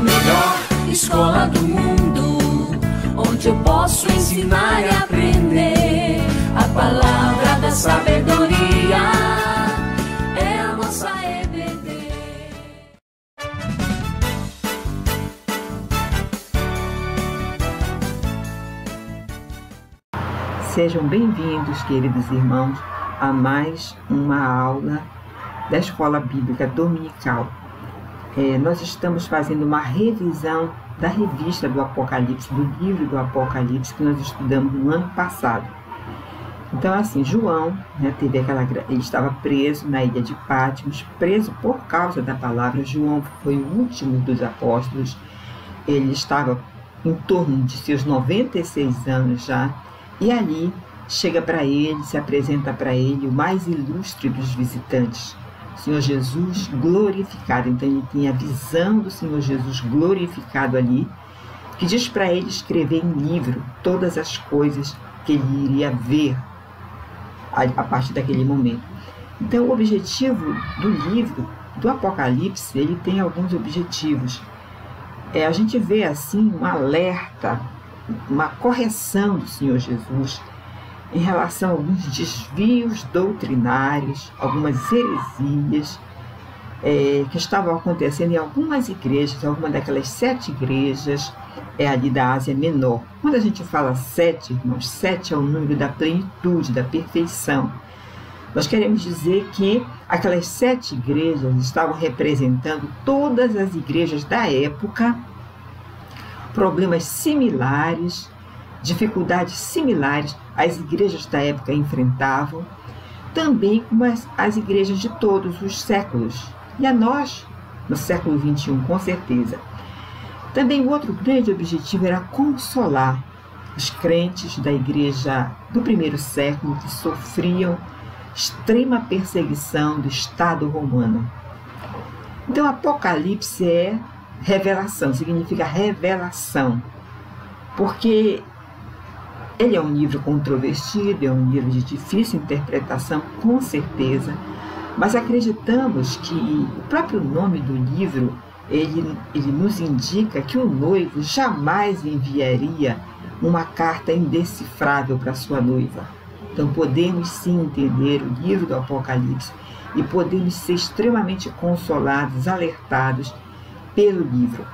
melhor escola do mundo, onde eu posso ensinar e aprender. A palavra da sabedoria é a nossa EBD. Sejam bem-vindos, queridos irmãos, a mais uma aula da Escola Bíblica Dominical. Nós estamos fazendo uma revisão da revista do Apocalipse, do livro do Apocalipse, que nós estudamos no ano passado. Então, assim, João, ele estava preso na ilha de Patmos, preso por causa da palavra. João foi o último dos apóstolos. Ele estava em torno de seus 96 anos já, e ali chega para ele, se apresenta para ele o mais ilustre dos visitantes, o Senhor Jesus glorificado. Então ele tem a visão do Senhor Jesus glorificado ali, que diz para ele escrever em livro todas as coisas que ele iria ver a partir daquele momento. Então o objetivo do livro do Apocalipse, ele tem alguns objetivos. A gente vê assim um alerta, uma correção do Senhor Jesus em relação a alguns desvios doutrinários, algumas heresias que estavam acontecendo em algumas igrejas, alguma daquelas 7 igrejas ali da Ásia Menor. Quando a gente fala 7, irmãos, 7 é o número da plenitude, da perfeição. Nós queremos dizer que aquelas 7 igrejas estavam representando todas as igrejas da época, problemas similares, dificuldades similares as igrejas da época enfrentavam, também como as igrejas de todos os séculos, e a nós no século XXI, com certeza. Também o outro grande objetivo era consolar os crentes da igreja do primeiro século que sofriam extrema perseguição do Estado romano. Então, Apocalipse é revelação, significa revelação, porque ele é um livro controvertido, é um livro de difícil interpretação, com certeza, mas acreditamos que o próprio nome do livro, ele nos indica que o noivo jamais enviaria uma carta indecifrável para sua noiva. Então podemos sim entender o livro do Apocalipse e podemos ser extremamente consolados, alertados pelo livro.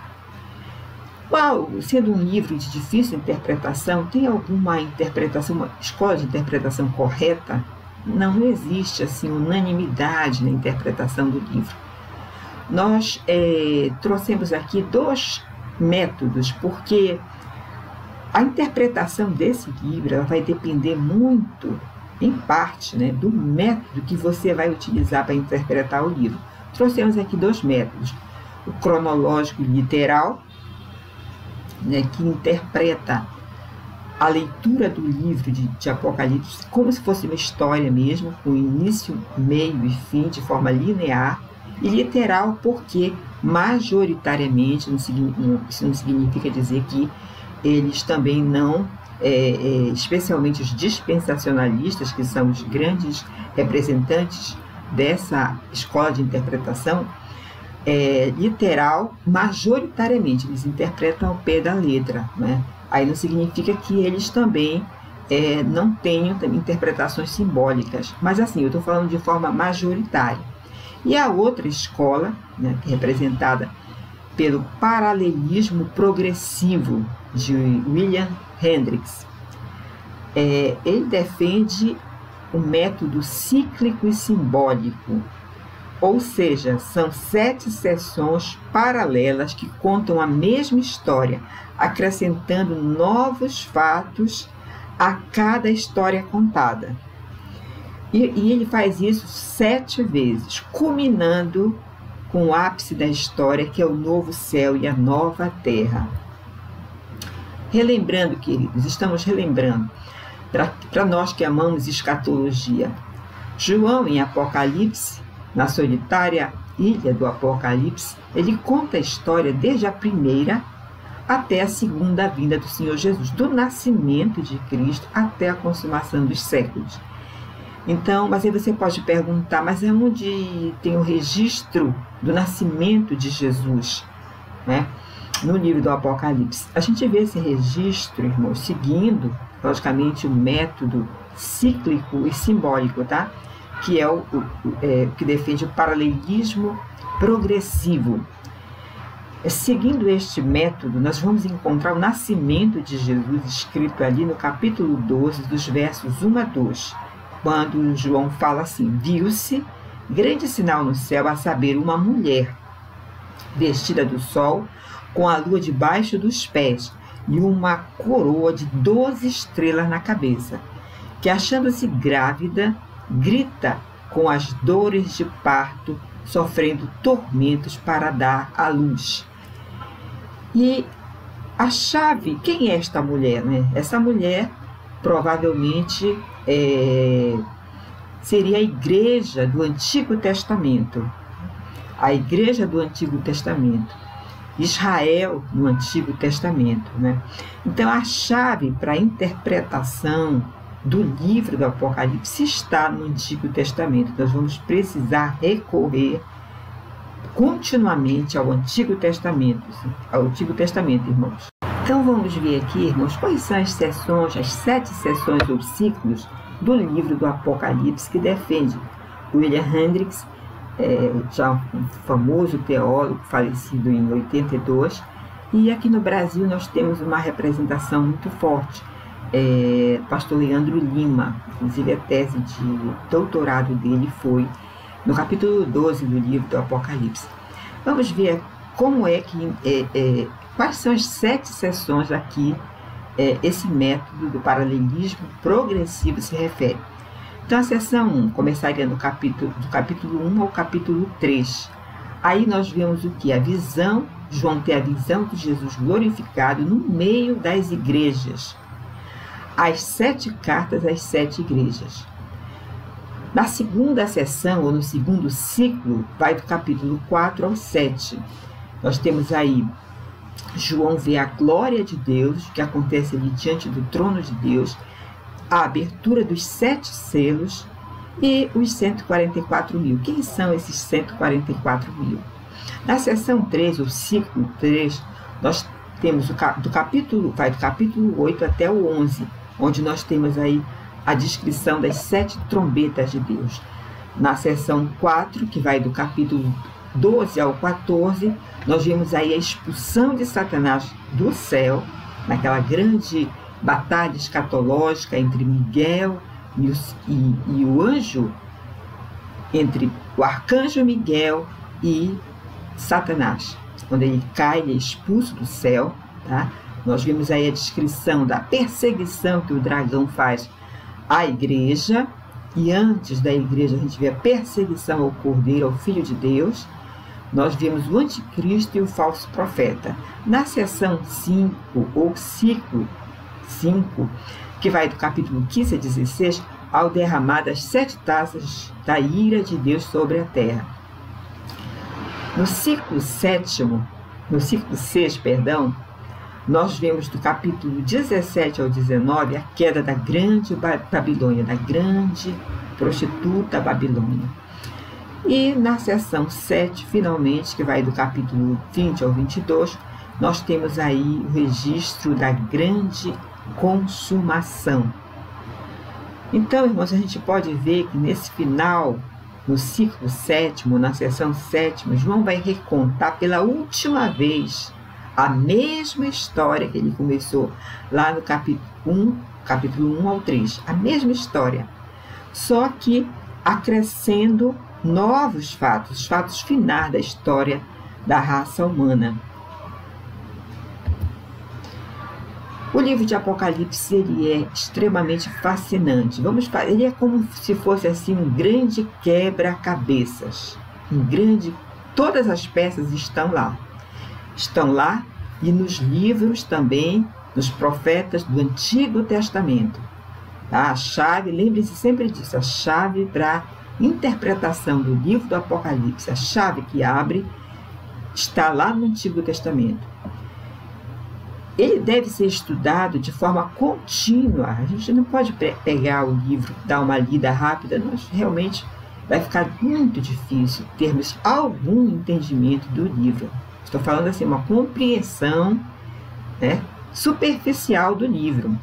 Sendo um livro de difícil interpretação, tem alguma interpretação, uma escola de interpretação correta? Não existe assim unanimidade na interpretação do livro. Nós trouxemos aqui 2 métodos, porque a interpretação desse livro ela vai depender muito, em parte, do método que você vai utilizar para interpretar o livro. Trouxemos aqui 2 métodos. O cronológico literal, que interpreta a leitura do livro de Apocalipse como se fosse uma história mesmo, com início, meio e fim, de forma linear, e literal porque, majoritariamente, isso não significa dizer que eles também não, especialmente os dispensacionalistas, que são os grandes representantes dessa escola de interpretação, literal, majoritariamente, eles interpretam ao pé da letra, né? Aí não significa que eles também não tenham interpretações simbólicas, mas assim, eu estou falando de forma majoritária. E a outra escola, que é representada pelo paralelismo progressivo de William Hendricks, ele defende o método cíclico e simbólico. Ou seja, são 7 sessões paralelas que contam a mesma história, acrescentando novos fatos a cada história contada. E ele faz isso 7 vezes, culminando com o ápice da história, que é o novo céu e a nova terra. Relembrando, queridos, estamos relembrando, para nós que amamos escatologia, João, em Apocalipse, na solitária ilha do Apocalipse, ele conta a história desde a primeira até a segunda vinda do Senhor Jesus, do nascimento de Cristo até a consumação dos séculos. Então, mas aí você pode perguntar, mas é onde tem o registro do nascimento de Jesus, né? no livro do Apocalipse, a gente vê esse registro, irmãos, seguindo, logicamente, o método cíclico e simbólico, tá? Que é que defende o paralelismo progressivo. Seguindo este método, nós vamos encontrar o nascimento de Jesus escrito ali no capítulo 12, dos versos 1 a 2, quando João fala assim: viu-se grande sinal no céu, a saber, uma mulher vestida do sol, com a lua debaixo dos pés e uma coroa de 12 estrelas na cabeça, que, achando-se grávida, grita com as dores de parto, sofrendo tormentos para dar à luz. E a chave, quem é esta mulher, né? Essa mulher provavelmente seria a igreja do Antigo Testamento. A igreja do Antigo Testamento. Israel no Antigo Testamento, né? Então, a chave para a interpretação do livro do Apocalipse está no Antigo Testamento. Nós vamos precisar recorrer continuamente ao Antigo Testamento, irmãos. Então, vamos ver aqui, irmãos, quais são as sessões, as 7 sessões ou ciclos do livro do Apocalipse que defende William Hendricks, já um famoso teólogo falecido em 82, e aqui no Brasil nós temos uma representação muito forte, pastor Leandro Lima, inclusive a tese de doutorado dele foi no capítulo 12 do livro do Apocalipse. Vamos ver como quais são as 7 sessões a que esse método do paralelismo progressivo se refere. Então, a sessão 1 começaria do capítulo 1 ao capítulo 3. Aí nós vemos o que? A visão, João tem a visão de Jesus glorificado no meio das igrejas. As 7 cartas às 7 igrejas. Na segunda sessão, ou no segundo ciclo, vai do capítulo 4 ao 7. Nós temos aí João vê a glória de Deus, que acontece ali diante do trono de Deus, a abertura dos 7 selos e os 144 mil. Quem são esses 144 mil? Na seção 3, o ciclo 3, nós temos do capítulo 8 até o 11, onde nós temos aí a descrição das 7 trombetas de Deus. Na seção 4, que vai do capítulo 12 ao 14, nós vemos aí a expulsão de Satanás do céu, naquela grande batalha escatológica entre Miguel e o anjo, entre o arcanjo Miguel e Satanás. Quando ele cai, ele é expulso do céu, tá? Nós vimos aí a descrição da perseguição que o dragão faz à igreja, e antes da igreja a gente vê a perseguição ao Cordeiro, ao Filho de Deus. Nós vemos o anticristo e o falso profeta. Na seção 5, ou ciclo 5, que vai do capítulo 15 a 16, ao derramar das 7 taças da ira de Deus sobre a terra. No ciclo 6, nós vemos do capítulo 17 ao 19 a queda da grande Babilônia, da grande prostituta Babilônia. E na seção 7, finalmente, que vai do capítulo 20 ao 22, nós temos aí o registro da grande consumação. Então, irmãos, a gente pode ver que nesse final, no ciclo 7, na seção 7, João vai recontar pela última vez a mesma história que ele começou lá no capítulo 1 ao 3, a mesma história, só que acrescendo novos fatos, os fatos finais da história da raça humana. O livro de Apocalipse, ele é extremamente fascinante. Ele é como se fosse assim um grande quebra-cabeças. Todas as peças estão lá. Estão lá e nos livros também, dos profetas do Antigo Testamento. Tá? A chave, lembre-se sempre disso, a chave para interpretação do livro do Apocalipse, a chave que abre, está lá no Antigo Testamento. Ele deve ser estudado de forma contínua. A gente não pode pegar o livro, dar uma lida rápida, nós realmente vai ficar muito difícil termos algum entendimento do livro. Estou falando assim, uma compreensão, né, superficial do livro.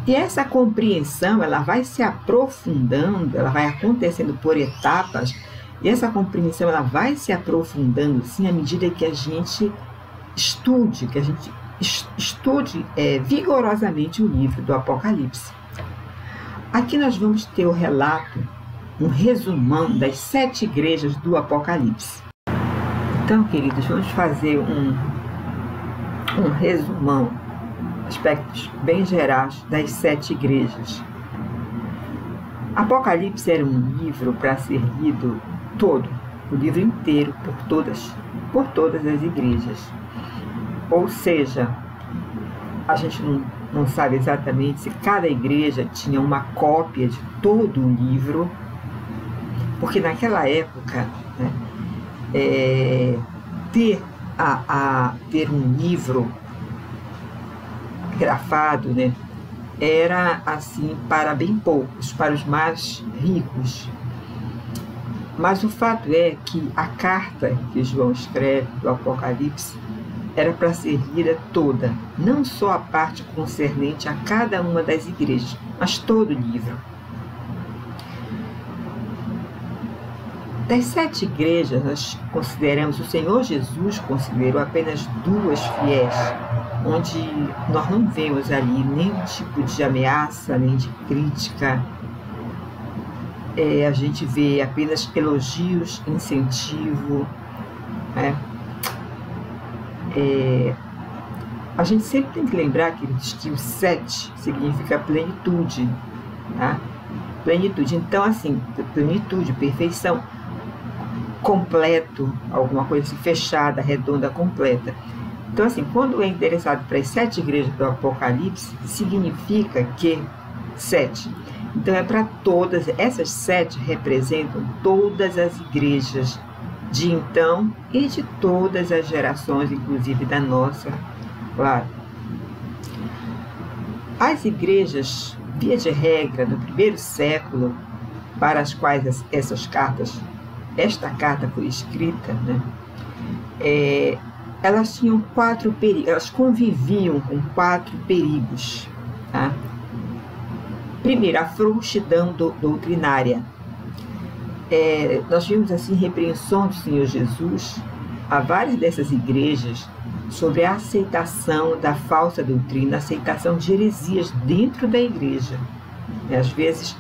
E essa compreensão, ela vai se aprofundando, ela vai acontecendo por etapas, e essa compreensão, ela vai se aprofundando, sim, à medida que a gente estude, vigorosamente o livro do Apocalipse. Aqui nós vamos ter o relato, um resumão das 7 igrejas do Apocalipse. Então, queridos, vamos fazer um resumão, aspectos bem gerais das 7 igrejas. Apocalipse era um livro para ser lido todo, o livro inteiro, por todas as igrejas. Ou seja, a gente não sabe exatamente se cada igreja tinha uma cópia de todo o livro, porque naquela época, né, ter um livro grafado, né, era assim para bem poucos, para os mais ricos. Mas o fato é que a carta que João escreve do Apocalipse era para ser lida toda, não só a parte concernente a cada uma das igrejas, mas todo o livro. Das 7 igrejas, nós consideramos, o Senhor Jesus considerou apenas 2 fiéis, onde nós não vemos ali nenhum tipo de ameaça, nem de crítica. A gente vê apenas elogios, incentivo, né? A gente sempre tem que lembrar, queridos, que o 7 significa plenitude, tá? Plenitude, então assim, plenitude, perfeição, completo, alguma coisa assim, fechada, redonda, completa. Então assim, quando é interessado para as 7 igrejas do Apocalipse, significa que 7. Então é para todas, essas 7 representam todas as igrejas de então e de todas as gerações, inclusive da nossa, claro. As igrejas, via de regra, do primeiro século, para as quais esta carta foi escrita, né, elas tinham 4 perigos, elas conviviam com 4 perigos, tá? Primeiro, a frouxidão doutrinária. Nós vimos assim repreensão do Senhor Jesus a várias dessas igrejas sobre a aceitação da falsa doutrina, a aceitação de heresias dentro da igreja. Às vezes,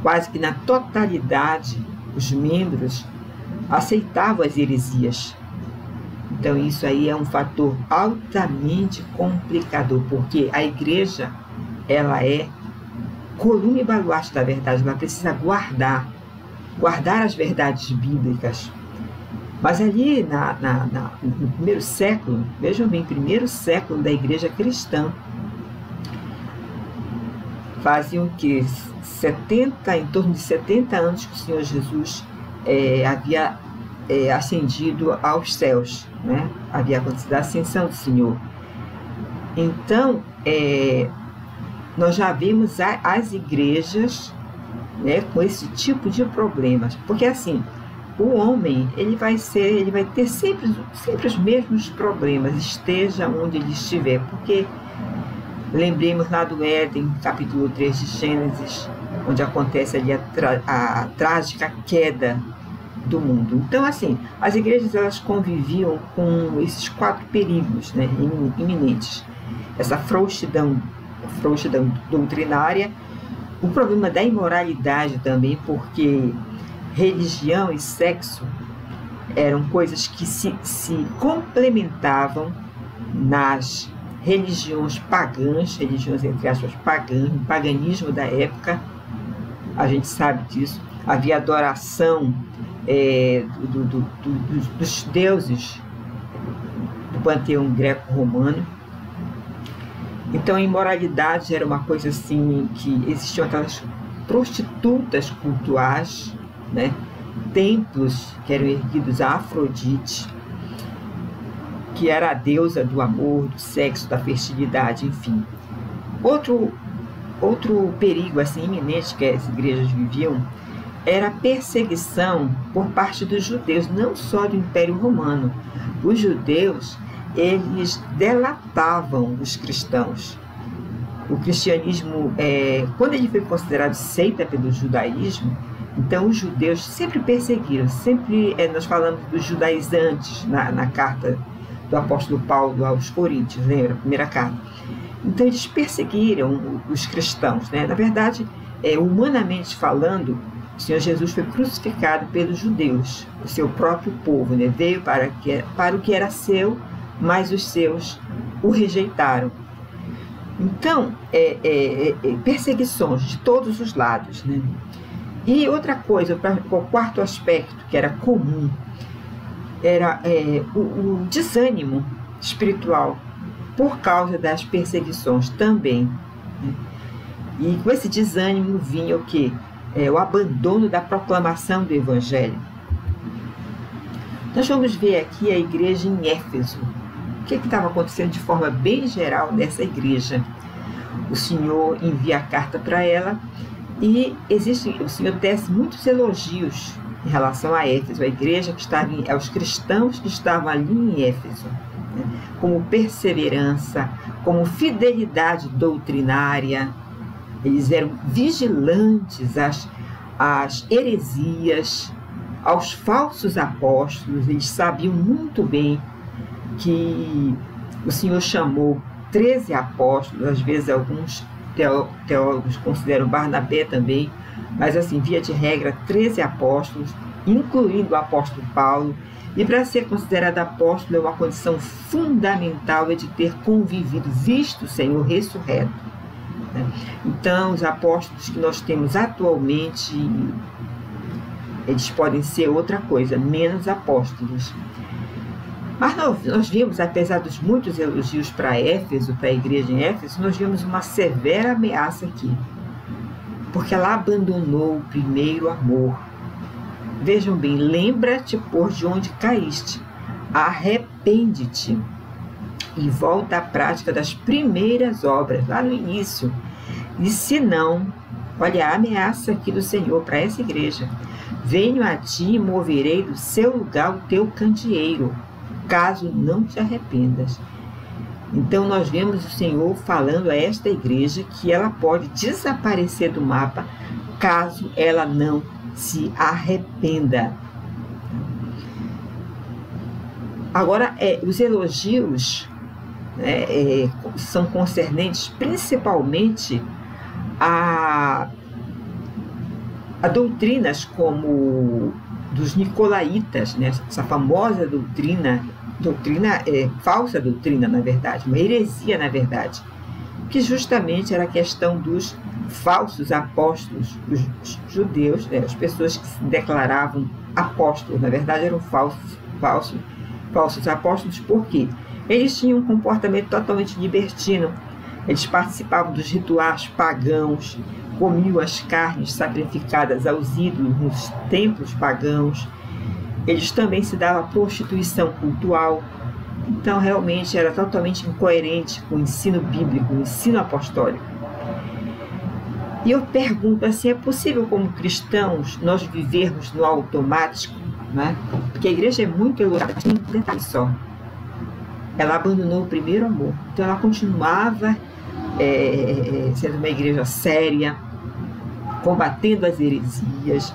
quase que na totalidade, os membros aceitavam as heresias. Então isso aí é um fator altamente complicador, porque a igreja, ela é coluna e baluarte da verdade, ela precisa guardar as verdades bíblicas. Mas ali no primeiro século, vejam bem, primeiro século da igreja cristã, faziam que em torno de 70 anos que o Senhor Jesus havia ascendido aos céus, né? Havia acontecido a ascensão do Senhor. Então, nós já vimos as igrejas, né, com esse tipo de problemas, porque assim, o homem ele vai ter sempre os mesmos problemas, esteja onde ele estiver, porque lembremos lá do Éden, capítulo 3 de Gênesis, onde acontece ali a trágica queda do mundo. Então assim, as igrejas elas conviviam com esses 4 perigos, né, iminentes: essa frouxidão doutrinária, o problema da imoralidade também, porque religião e sexo eram coisas que se complementavam nas religiões pagãs, religiões entre aspas pagãs, o paganismo da época, a gente sabe disso. Havia adoração dos deuses do panteão greco-romano. Então a imoralidade era uma coisa assim, que existiam aquelas prostitutas cultuais, né? Templos que eram erguidos a Afrodite, que era a deusa do amor, do sexo, da fertilidade, enfim. Outro perigo assim iminente que as igrejas viviam era perseguição por parte dos judeus, não só do Império Romano. Os judeus, eles delatavam os cristãos. O cristianismo, quando ele foi considerado seita pelo judaísmo, então os judeus sempre perseguiram, sempre nós falamos dos judaizantes na carta do apóstolo Paulo aos Coríntios, lembra? A primeira carta. Então eles perseguiram os cristãos, né? Na verdade, humanamente falando, o Senhor Jesus foi crucificado pelos judeus, o seu próprio povo, né? Veio para o que era seu, mas os seus o rejeitaram. Então, perseguições de todos os lados, né? E outra coisa, o quarto aspecto que era comum, era o desânimo espiritual por causa das perseguições também, né? E com esse desânimo vinha o quê? O abandono da proclamação do Evangelho. Nós vamos ver aqui a igreja em Éfeso. O que estava acontecendo de forma bem geral nessa igreja? O Senhor envia a carta para ela e o Senhor tece muitos elogios em relação a Éfeso, a igreja que estava aos cristãos que estavam ali em Éfeso, né? Como perseverança, como fidelidade doutrinária. Eles eram vigilantes às heresias, aos falsos apóstolos. Eles sabiam muito bem que o Senhor chamou 13 apóstolos, às vezes alguns teólogos consideram Barnabé também, mas assim, via de regra, 13 apóstolos, incluindo o apóstolo Paulo. E para ser considerado apóstolo, uma condição fundamental é de ter convivido, visto o Senhor ressurreto, né? Então, os apóstolos que nós temos atualmente, eles podem ser outra coisa, menos apóstolos. Mas nós vimos, apesar dos muitos elogios para Éfeso, para a igreja em Éfeso, nós vimos uma severa ameaça aqui, porque ela abandonou o primeiro amor. Vejam bem, lembra-te por de onde caíste, arrepende-te e volta à prática das primeiras obras, lá no início. E se não, olha a ameaça aqui do Senhor para essa igreja: venho a ti e moverei do seu lugar o teu candeeiro, caso não te arrependas. Então nós vemos o Senhor falando a esta igreja que ela pode desaparecer do mapa caso ela não se arrependa. Agora, os elogios são concernentes principalmente a doutrinas como dos nicolaítas, né? Essa famosa doutrina falsa doutrina, na verdade, uma heresia, na verdade, que justamente era a questão dos falsos apóstolos, os judeus, né? As pessoas que se declaravam apóstolos, na verdade eram falsos apóstolos. Por quê? Eles tinham um comportamento totalmente libertino, eles participavam dos rituais pagãos, comiam as carnes sacrificadas aos ídolos nos templos pagãos. Eles também se davam à prostituição cultural. Então, realmente, era totalmente incoerente com o ensino bíblico, o ensino apostólico. E eu pergunto assim, é possível como cristãos nós vivermos no automático, né? Porque a igreja é muito elogiada, tem um detalhe só. Ela abandonou o primeiro amor. Então, ela continuava sendo uma igreja séria, combatendo as heresias,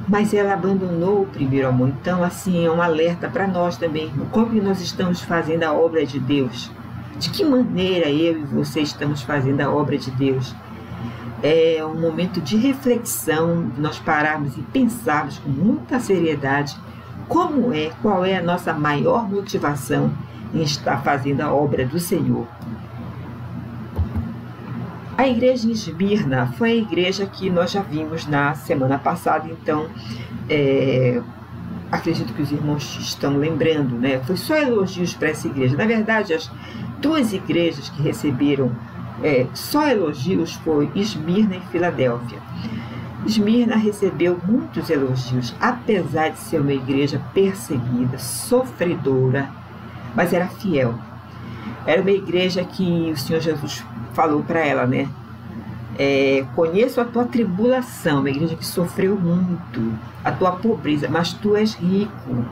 mas ela abandonou o primeiro amor. Então, assim, é um alerta para nós também. Como nós estamos fazendo a obra de Deus? De que maneira eu e você estamos fazendo a obra de Deus? É um momento de reflexão, nós pararmos e pensarmos com muita seriedade qual é a nossa maior motivação em estar fazendo a obra do Senhor. A igreja em Esmirna foi a igreja que nós já vimos na semana passada, então acredito que os irmãos estão lembrando, né? Foi só elogios para essa igreja. Na verdade, as duas igrejas que receberam só elogios foi Esmirna e Filadélfia. Esmirna recebeu muitos elogios, apesar de ser uma igreja perseguida, sofredora, mas era fiel. Era uma igreja que o Senhor Jesus falou para ela, né? conheço a tua tribulação, uma igreja que sofreu muito, a tua pobreza, mas tu és rico,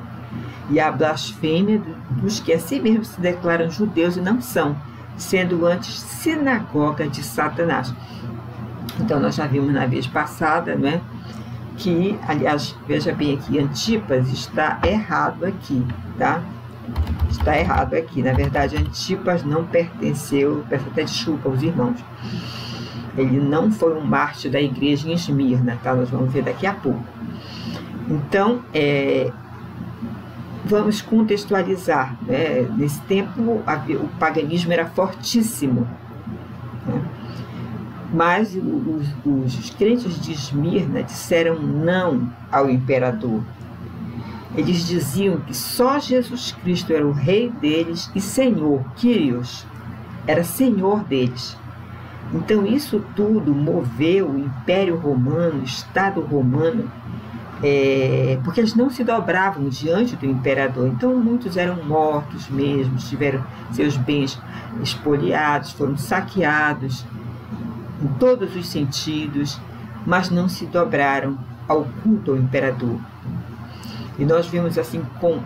e a blasfêmia dos que a si mesmos se declaram judeus e não são, sendo antes sinagoga de Satanás. Então nós já vimos na vez passada, não é? Que, aliás, veja bem aqui, Antipas está errado aqui, tá? Está errado aqui. Na verdade, Antipas não pertenceu, peço até desculpa aos irmãos, ele não foi um mártir da igreja em Esmirna, tá? Nós vamos ver daqui a pouco. Então, vamos contextualizar, né? Nesse tempo, o paganismo era fortíssimo, né? Mas os crentes de Esmirna disseram não ao imperador. Eles diziam que só Jesus Cristo era o rei deles e Senhor, Kyrios, era Senhor deles. Então isso tudo moveu o Império Romano, o Estado Romano, porque eles não se dobravam diante do imperador. Então muitos eram mortos mesmo, tiveram seus bens expoliados, foram saqueados em todos os sentidos, mas não se dobraram ao culto ao imperador. E nós vimos assim com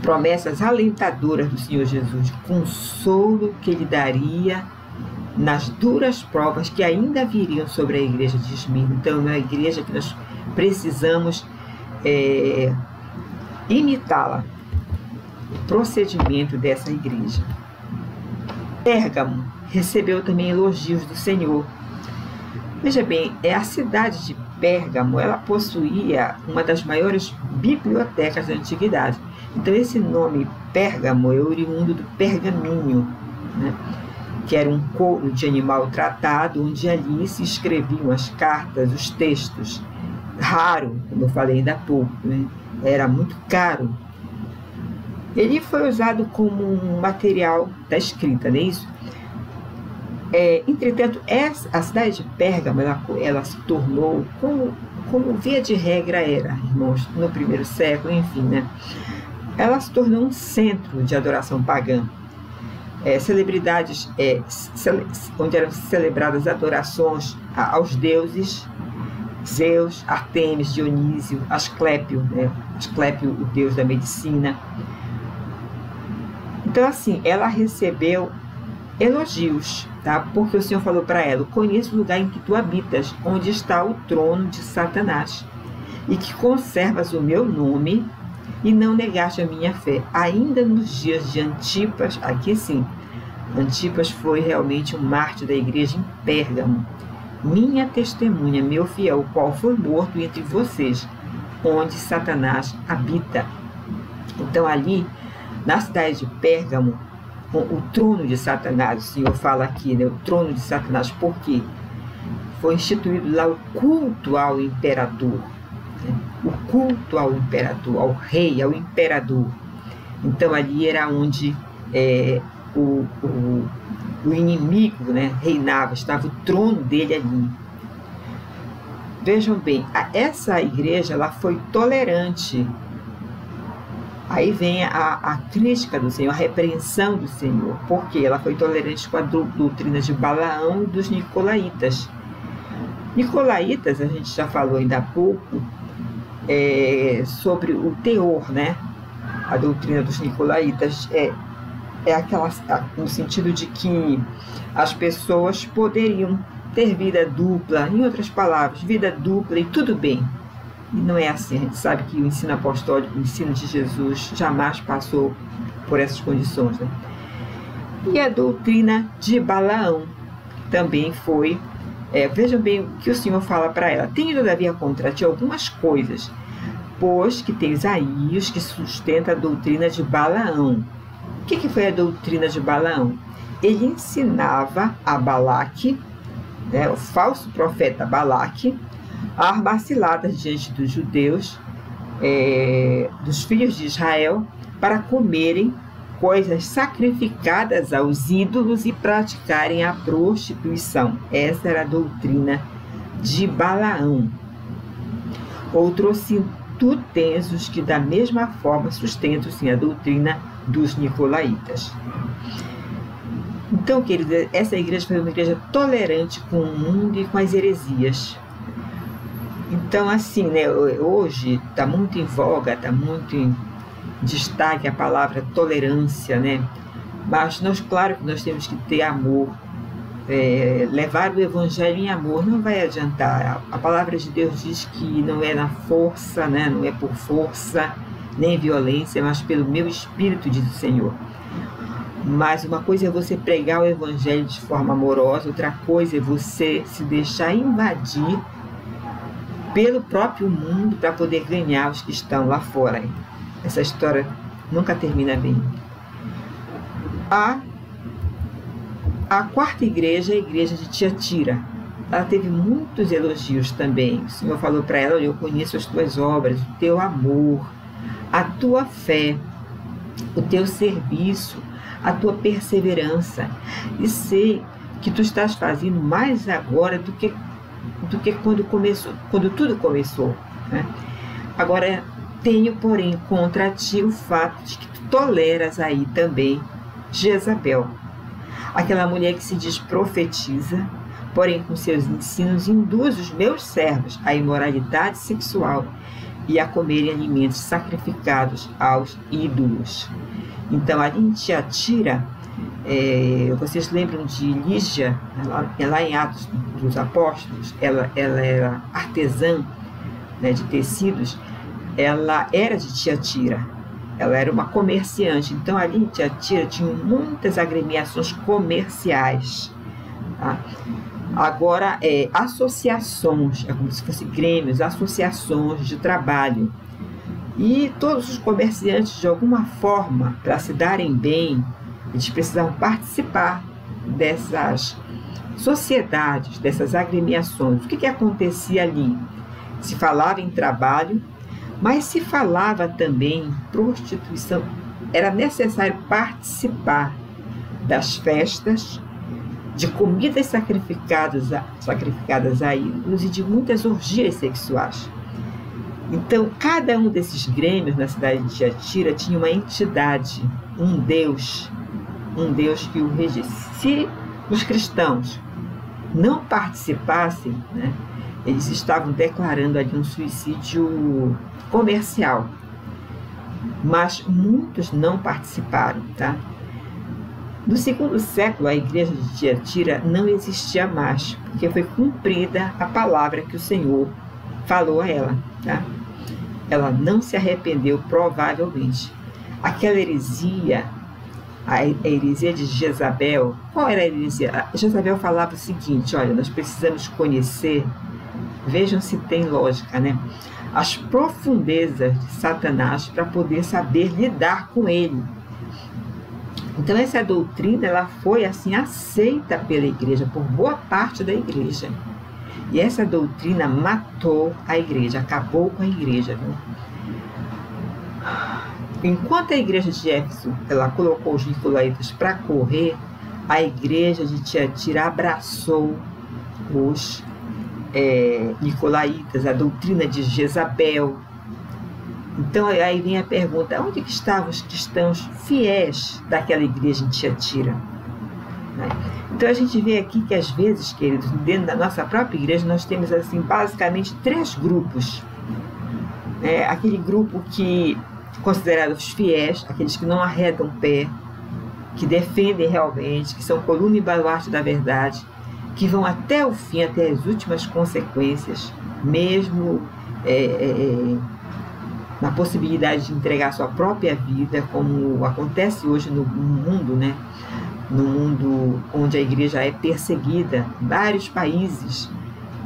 promessas alentadoras do Senhor Jesus, de consolo que Ele daria nas duras provas que ainda viriam sobre a igreja de Esmirna. Então é uma igreja que nós precisamos imitá-la, o procedimento dessa igreja. Pérgamo recebeu também elogios do Senhor. Veja bem, a cidade de Pérgamo, ela possuía uma das maiores bibliotecas da antiguidade. Então esse nome Pérgamo é oriundo do pergaminho, né? Que era um couro de animal tratado, onde ali se escreviam as cartas, os textos. Raro, como eu falei ainda há pouco, né? Era muito caro. Ele foi usado como um material da escrita, não é isso? Entretanto, a cidade de Pérgamo, ela se tornou, como via de regra era, irmãos, no primeiro século, enfim, né? Ela se tornou um centro de adoração pagã. Celebridades, onde eram celebradas adorações aos deuses, Zeus, Artemis, Dionísio, Asclépio, né? Asclépio, o deus da medicina. Então, assim, ela recebeu elogios, tá? Porque o Senhor falou para ela: conheço o lugar em que tu habitas, onde está o trono de Satanás, e que conservas o meu nome e não negaste a minha fé. Ainda nos dias de Antipas, aqui sim, Antipas foi realmente um mártir da igreja em Pérgamo, minha testemunha, meu fiel, o qual foi morto entre vocês, onde Satanás habita. Então ali, na cidade de Pérgamo, o trono de Satanás, o Senhor fala aqui, né? O trono de Satanás, por quê? Foi instituído lá o culto ao imperador, né? O culto ao imperador, ao rei, ao imperador. Então ali era onde o inimigo, né, reinava, estava o trono dele ali. Vejam bem, essa igreja ela foi tolerante. Aí vem a crítica do Senhor, a repreensão do Senhor, porque ela foi tolerante com a doutrina de Balaão e dos Nicolaítas. Nicolaítas, a gente já falou ainda há pouco, sobre o teor, né? A doutrina dos Nicolaítas aquela, no sentido de que as pessoas poderiam ter vida dupla, em outras palavras, vida dupla e tudo bem. E não é assim. A gente sabe que o ensino apostólico, o ensino de Jesus, jamais passou por essas condições, né? E a doutrina de Balaão também foi. Vejam bem o que o Senhor fala para ela: tenho todavia contra ti algumas coisas, pois que tem Isaías que sustenta a doutrina de Balaão. O que foi a doutrina de Balaão? Ele ensinava a Balaque, né, o falso profeta Balaque, a armar ciladas diante dos judeus, dos filhos de Israel, para comerem coisas sacrificadas aos ídolos e praticarem a prostituição. Essa era a doutrina de Balaão. Outros tu tens os que da mesma forma sustentam sim a doutrina dos Nicolaítas. Então, querido, essa igreja foi uma igreja tolerante com o mundo e com as heresias. Então, assim, né, hoje está muito em voga, está muito em destaque a palavra tolerância, né? Mas claro que nós temos que ter amor. Levar o evangelho em amor não vai adiantar. A palavra de Deus diz que não é na força, né? Não é por força nem violência, mas pelo meu espírito, diz o Senhor. Mas uma coisa é você pregar o evangelho de forma amorosa, outra coisa é você se deixar invadir pelo próprio mundo para poder ganhar os que estão lá fora. Essa história nunca termina bem. A quarta igreja é a igreja de Tiatira. Ela teve muitos elogios também. O Senhor falou para ela: eu conheço as tuas obras, o teu amor, a tua fé, o teu serviço, a tua perseverança, e sei que tu estás fazendo mais agora do que quando tudo começou, né? Agora, tenho, porém, contra ti o fato de que tu toleras aí também Jezabel, aquela mulher que se diz profetiza, porém com seus ensinos induz os meus servos à imoralidade sexual e a comerem alimentos sacrificados aos ídolos. Então, ali em Tiatira, vocês lembram de Lígia, lá em Atos dos Apóstolos, ela era artesã, né, de tecidos, ela era de Tiatira, ela era uma comerciante. Então, ali em Tiatira tinham muitas agremiações comerciais, tá? Agora, associações, é como se fossem grêmios, associações de trabalho. E todos os comerciantes, de alguma forma, para se darem bem, eles precisavam participar dessas sociedades, dessas agremiações. O que acontecia ali? Se falava em trabalho, mas se falava também em prostituição. Era necessário participar das festas, de comidas sacrificadas a ídolos e de muitas orgias sexuais. Então, cada um desses grêmios na cidade de Tiatira tinha uma entidade, um Deus que o regesse. Se os cristãos não participassem, né, eles estavam declarando ali um suicídio comercial. Mas muitos não participaram, tá? No segundo século, a igreja de Tiatira não existia mais, porque foi cumprida a palavra que o Senhor falou a ela, tá? Ela não se arrependeu, provavelmente. Aquela heresia, a heresia de Jezabel, qual era a heresia? Jezabel falava o seguinte: olha, nós precisamos conhecer, vejam se tem lógica, né? As profundezas de Satanás para poder saber lidar com ele. Então, essa doutrina, ela foi assim aceita pela igreja, por boa parte da igreja. E essa doutrina matou a igreja, acabou com a igreja, viu? Enquanto a igreja de Éfeso, ela colocou os nicolaítas para correr, a igreja de Tiatira abraçou os nicolaítas, a doutrina de Jezabel. Então, aí vem a pergunta: onde que estavam os cristãos fiéis daquela igreja em Tiatira? Então, a gente vê aqui que, às vezes, queridos, dentro da nossa própria igreja, nós temos, assim, basicamente 3 grupos. Aquele grupo que considerados fiéis, aqueles que não arredam pé, que defendem realmente, que são coluna e baluarte da verdade, que vão até o fim, até as últimas consequências, mesmo na possibilidade de entregar sua própria vida, como acontece hoje no mundo, né? No mundo onde a igreja é perseguida, em vários países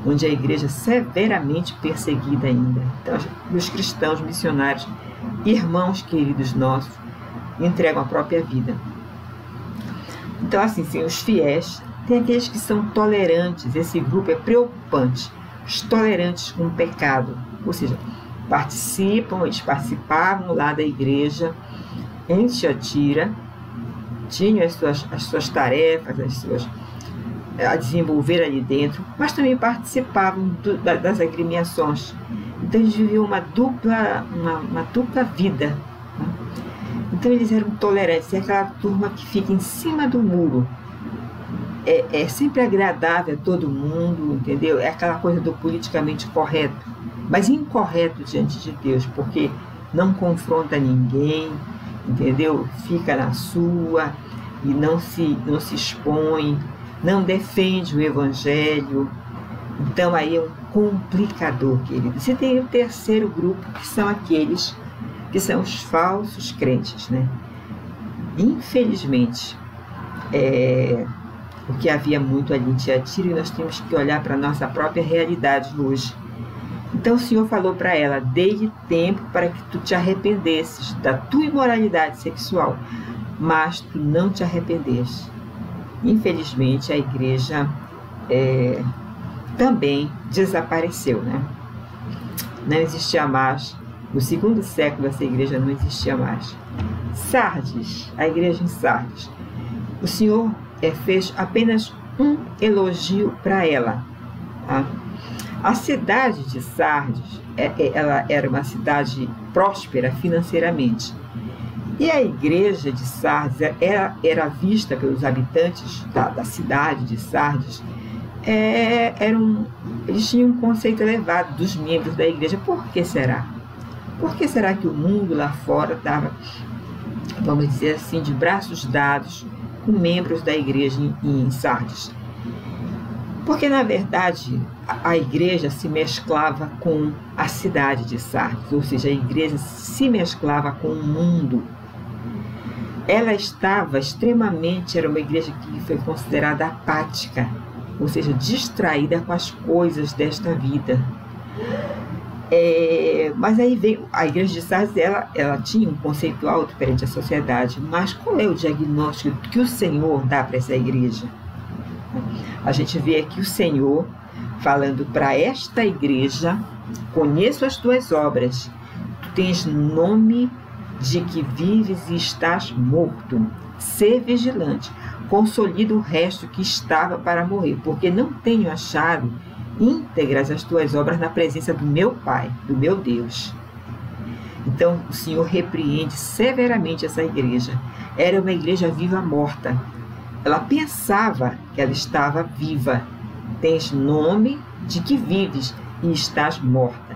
onde a igreja é severamente perseguida ainda. Então, os cristãos missionários, irmãos queridos nossos, entregam a própria vida. Então, assim, sim, os fiéis, tem aqueles que são tolerantes. Esse grupo é preocupante. Os tolerantes com o pecado, ou seja, eles participavam lá da igreja em Tiatira, tinham as suas tarefas, a desenvolver ali dentro, mas também participavam das agremiações. Então, eles viviam uma dupla vida, né? Então, eles eram tolerantes. É aquela turma que fica em cima do muro, é sempre agradável a todo mundo, entendeu? É aquela coisa do politicamente correto, mas incorreto diante de Deus, porque não confronta ninguém, entendeu? Fica na sua e não se expõe, não defende o Evangelho. Então aí é um complicador, querido. Você tem o terceiro grupo, que são aqueles que são os falsos crentes, né? Infelizmente, porque havia muito ali em Tiatira, e nós temos que olhar para a nossa própria realidade hoje. Então o Senhor falou para ela: dei-lhe tempo para que tu te arrependesses da tua imoralidade sexual, mas tu não te arrependeste. Infelizmente, a igreja também desapareceu, né? Não existia mais. No segundo século, essa igreja não existia mais. Sardes, a igreja em Sardes. O Senhor fez apenas um elogio para ela. Tá? A cidade de Sardes, ela era uma cidade próspera financeiramente. E a igreja de Sardes era vista pelos habitantes da cidade de Sardes. Eles tinham um conceito elevado dos membros da igreja. Por que será? Por que será que o mundo lá fora estava, vamos dizer assim, de braços dados com membros da igreja em Sardes? Porque, na verdade, a igreja se mesclava com a cidade de Sardes, ou seja, a igreja se mesclava com o mundo. Ela estava era uma igreja que foi considerada apática, ou seja, distraída com as coisas desta vida. Mas aí veio a igreja de Sardes, ela tinha um conceito alto perante a sociedade, mas qual é o diagnóstico que o Senhor dá para essa igreja? A gente vê aqui o Senhor falando para esta igreja: conheço as tuas obras, tu tens nome de que vives e estás morto, sê vigilante, consolida o resto que estava para morrer, porque não tenho achado íntegras as tuas obras na presença do meu Pai, do meu Deus. Então o Senhor repreende severamente essa igreja. Era uma igreja viva morta. Ela pensava que ela estava viva. Tens nome de que vives e estás morta.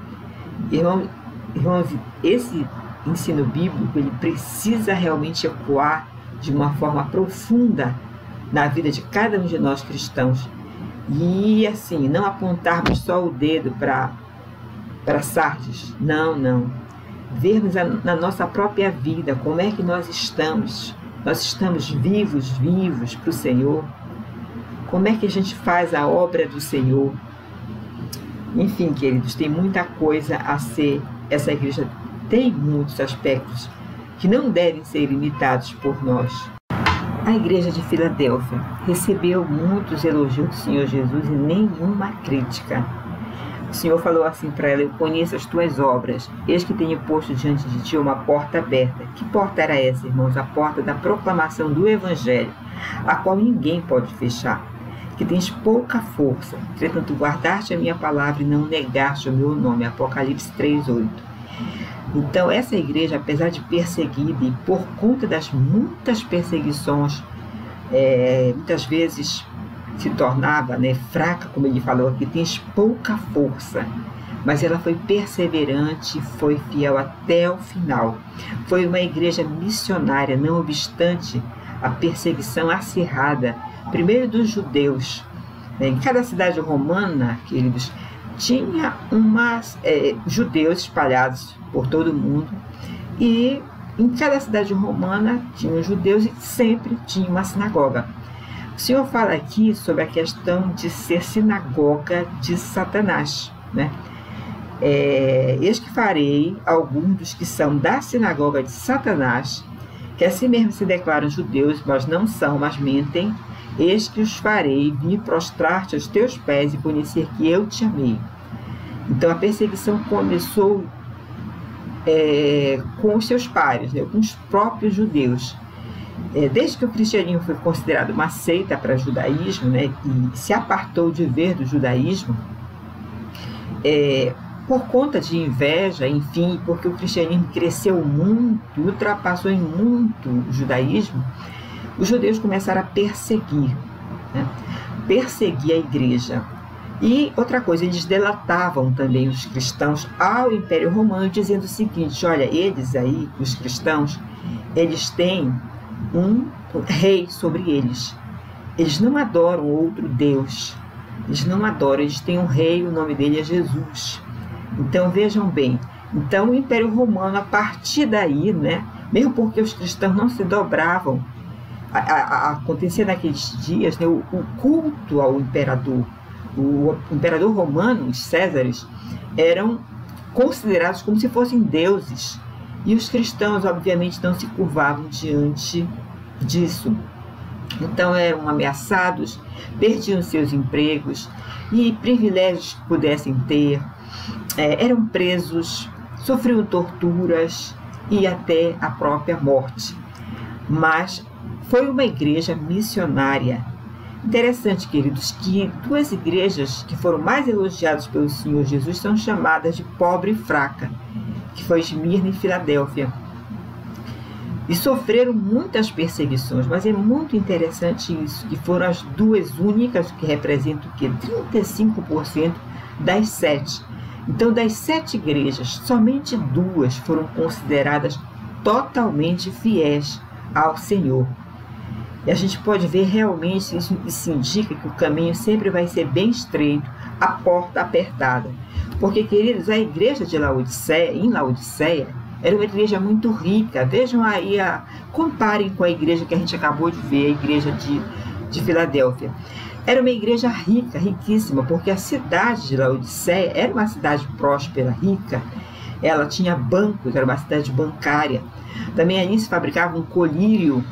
Irmãos, esse ensino bíblico, ele precisa realmente ecoar de uma forma profunda na vida de cada um de nós cristãos. E assim, não apontarmos só o dedo para Sardes. Não. Vermos na nossa própria vida como é que nós estamos. Nós estamos vivos para o Senhor. Como é que a gente faz a obra do Senhor? Enfim, queridos, tem muita coisa a ser. Essa igreja tem muitos aspectos que não devem ser imitados por nós. A igreja de Filadélfia recebeu muitos elogios do Senhor Jesus e nenhuma crítica. O Senhor falou assim para ela: eu conheço as tuas obras, eis que tenho posto diante de ti uma porta aberta. Que porta era essa, irmãos? A porta da proclamação do Evangelho, a qual ninguém pode fechar. Que tens pouca força, entretanto guardaste a minha palavra e não negaste o meu nome. Apocalipse 3:8. Então essa igreja, apesar de perseguida e por conta das muitas perseguições, muitas vezes se tornava fraca, como ele falou aqui, tens pouca força, mas ela foi perseverante, foi fiel até o final. Foi uma igreja missionária, não obstante a perseguição acirrada, primeiro dos judeus. Em cada cidade romana, queridos, tinha judeus espalhados por todo o mundo, e em cada cidade romana tinham judeus e sempre tinha uma sinagoga. O Senhor fala aqui sobre a questão de ser sinagoga de Satanás, né? Eis que farei alguns dos que são da sinagoga de Satanás, que assim mesmo se declaram judeus, mas não são, mas mentem. Eis que os farei vir prostrar-te aos teus pés e conhecer que eu te amei. Então a perseguição começou com os seus pares, com os próprios judeus. Desde que o cristianismo foi considerado uma seita para o judaísmo, e se apartou de ver do judaísmo, por conta de inveja, enfim, porque o cristianismo cresceu muito, ultrapassou em muito o judaísmo, os judeus começaram a perseguir né? Perseguia a igreja. E outra coisa, eles delatavam também os cristãos ao Império Romano, dizendo o seguinte: olha, eles aí, os cristãos, eles têm um rei sobre eles. Eles não adoram outro Deus. Eles não adoram, eles têm um rei, o nome dele é Jesus. Então vejam bem, então o Império Romano, a partir daí, né, mesmo porque os cristãos não se dobravam, acontecia naqueles dias, né, o culto ao imperador. O imperador romano, os Césares, eram considerados como se fossem deuses. E os cristãos, obviamente, não se curvavam diante disso. Então eram ameaçados, perdiam seus empregos e privilégios que pudessem ter, eram presos, sofriam torturas e até a própria morte. Mas foi uma igreja missionária. Interessante, queridos, que duas igrejas que foram mais elogiadas pelo Senhor Jesus são chamadas de pobre e fraca, que foi Esmirna e Filadélfia. E sofreram muitas perseguições, mas é muito interessante isso, que foram as duas únicas que representam o quê? 35% das 7. Então, das 7 igrejas, somente 2 foram consideradas totalmente fiéis ao Senhor. E a gente pode ver realmente, isso indica que o caminho sempre vai ser bem estreito, a porta apertada. Porque, queridos, a igreja de Laodiceia, em Laodiceia, era uma igreja muito rica. Vejam aí, comparem com a igreja que a gente acabou de ver, a igreja de Filadélfia. Era uma igreja rica, riquíssima, porque a cidade de Laodiceia era uma cidade próspera, rica. Ela tinha bancos, era uma cidade bancária. Também ali se fabricava um colírio,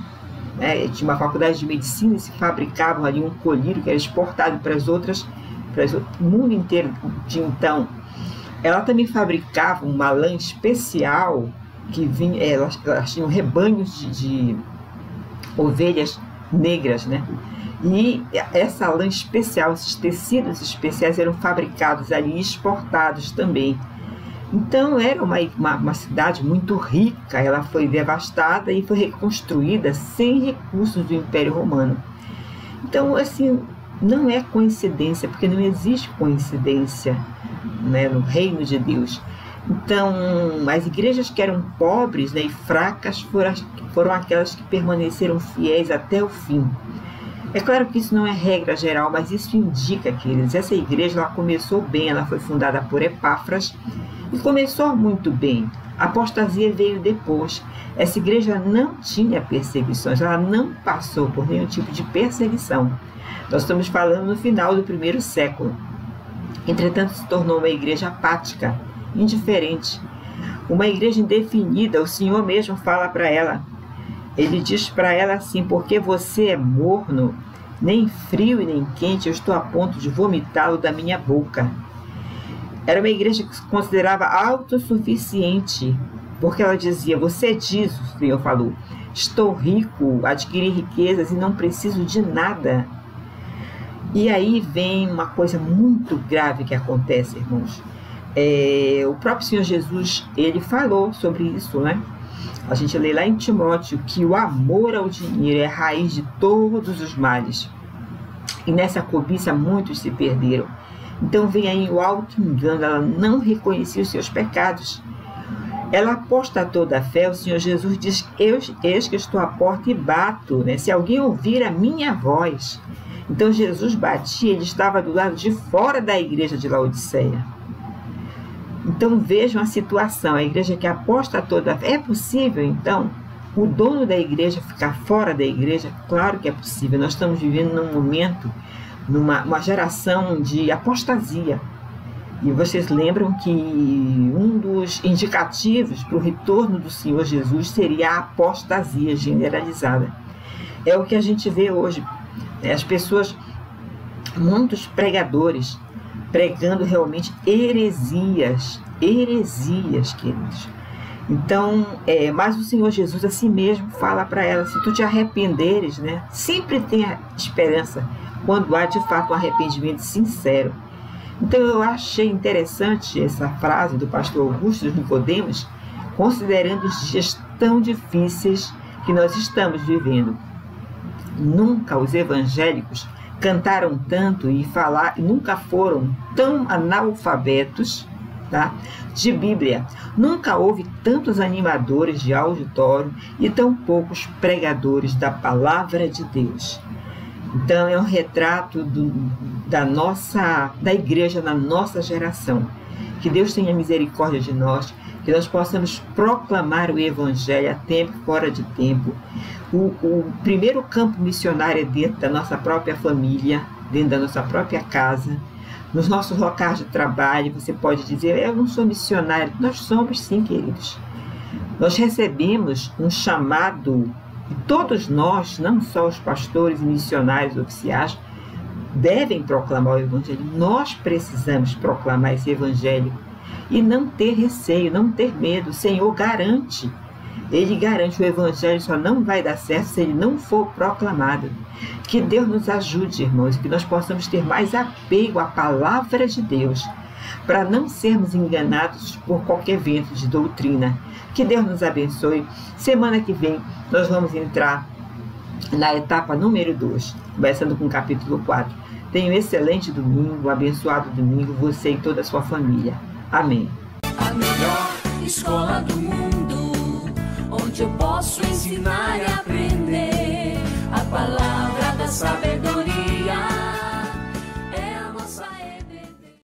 tinha uma faculdade de medicina e se fabricavam ali um colírio que era exportado para o mundo inteiro de então. Ela também fabricava uma lã especial que vinha, elas tinham rebanhos de ovelhas negras, né? E essa lã especial, esses tecidos especiais eram fabricados ali e exportados também. Então era uma cidade muito rica. Ela foi devastada e foi reconstruída sem recursos do Império Romano. Então, assim, não é coincidência, porque não existe coincidência, né, no reino de Deus. Então, as igrejas que eram pobres, né, e fracas foram aquelas que permaneceram fiéis até o fim. É claro que isso não é regra geral, mas isso indica que essa igreja ela começou bem. Ela foi fundada por Epáfras e começou muito bem. A apostasia veio depois. Essa igreja não tinha perseguições, ela não passou por nenhum tipo de perseguição. Nós estamos falando no final do 1º século. Entretanto, se tornou uma igreja apática, indiferente. Uma igreja indefinida. O Senhor mesmo fala para ela. Ele diz para ela assim: porque você é morno, nem frio e nem quente, eu estou a ponto de vomitá-lo da minha boca. Era uma igreja que se considerava autossuficiente, porque ela dizia: você diz, o Senhor falou, estou rico, adquiri riquezas e não preciso de nada. E aí vem uma coisa muito grave que acontece, irmãos. O próprio Senhor Jesus, ele falou sobre isso, né? A gente lê lá em Timóteo que o amor ao dinheiro é a raiz de todos os males. E nessa cobiça muitos se perderam. Então vem aí o auto-engano, ela não reconhecia os seus pecados. Ela apostatou da fé. O Senhor Jesus diz: eis que estou à porta e bato, né? Se alguém ouvir a minha voz. Então Jesus batia, ele estava do lado de fora da igreja de Laodiceia. Então vejam a situação, a igreja que apostatou da fé. É possível, então, o dono da igreja ficar fora da igreja? Claro que é possível. Nós estamos vivendo num momento, numa geração de apostasia. E vocês lembram que um dos indicativos para o retorno do Senhor Jesus seria a apostasia generalizada. É o que a gente vê hoje. As pessoas, muitos pregadores, pregando realmente heresias, queridos. Então, mas o Senhor Jesus a si mesmo fala para ela: se tu te arrependeres, né, sempre tenha esperança quando há de fato um arrependimento sincero. Então eu achei interessante essa frase do pastor Augusto Nicodemos, considerando os dias tão difíceis que nós estamos vivendo. Nunca os evangélicos cantaram tanto e nunca foram tão analfabetos, tá, de Bíblia. Nunca houve tantos animadores de auditório e tão poucos pregadores da palavra de Deus. Então é um retrato da igreja na nossa geração. Que Deus tenha misericórdia de nós, que nós possamos proclamar o Evangelho a tempo e fora de tempo. O primeiro campo missionário é dentro da nossa própria família, dentro da nossa própria casa, nos nossos locais de trabalho. Você pode dizer, eu não sou missionário. Nós somos sim, queridos. Nós recebemos um chamado, e todos nós, não só os pastores e missionários oficiais, devem proclamar o Evangelho. Nós precisamos proclamar esse Evangelho e não ter receio, não ter medo. O Senhor garante. Ele garante, o Evangelho só não vai dar certo se ele não for proclamado. Que Deus nos ajude, irmãos, que nós possamos ter mais apego à palavra de Deus, para não sermos enganados por qualquer vento de doutrina. Que Deus nos abençoe. Semana que vem nós vamos entrar na etapa número 2, começando com o capítulo 4. Tenha um excelente domingo, um abençoado domingo, você e toda a sua família. Amém. A melhor escola do mundo, onde eu posso ensinar e aprender.